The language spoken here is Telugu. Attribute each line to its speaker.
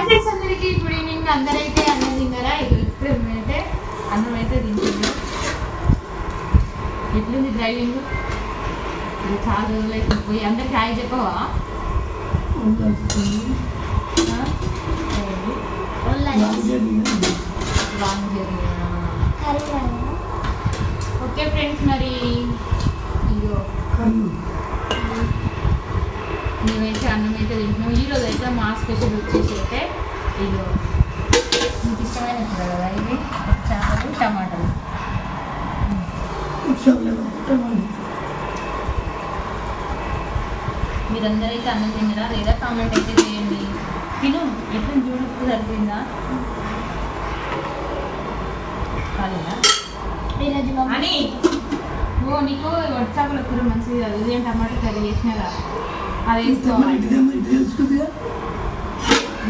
Speaker 1: ఫ్రెండ్స్ అందరికీ గుడ్ ఈవినింగ్. అందరైతే అన్నం తిన్నారా? ఇప్పుడు అయితే అన్నం అయితే తింటున్నాం. ఎట్లుంది డ్రైవింగ్? చాలా రోజులు అయితే పోయి అందరికి హాయ్ చెప్పవా? Long journey. ఓకే ఫ్రెండ్స్, మరి ఇగో మేమైతే అన్నం అయితే తింటున్నాం. ఈరోజు అయితే మా స్పెషల్ వచ్చేసి అయితే ఇగో మీకు ఇష్టమైన కూర కదా ఇది, చేపలు టమాటాలు. మీరందరూ అయితే అన్నం తిన్నారా లేదా కామెంట్ అయితే చేయండి. తిను ఎట్లా చూడకు సరిపోయిందా కాలేదా అని? ఓ నీకు చేపల కూర మంచిది కాదు, ఇదేం టమాటా కర్రీ చేసినా అది వేసుకోవాలి.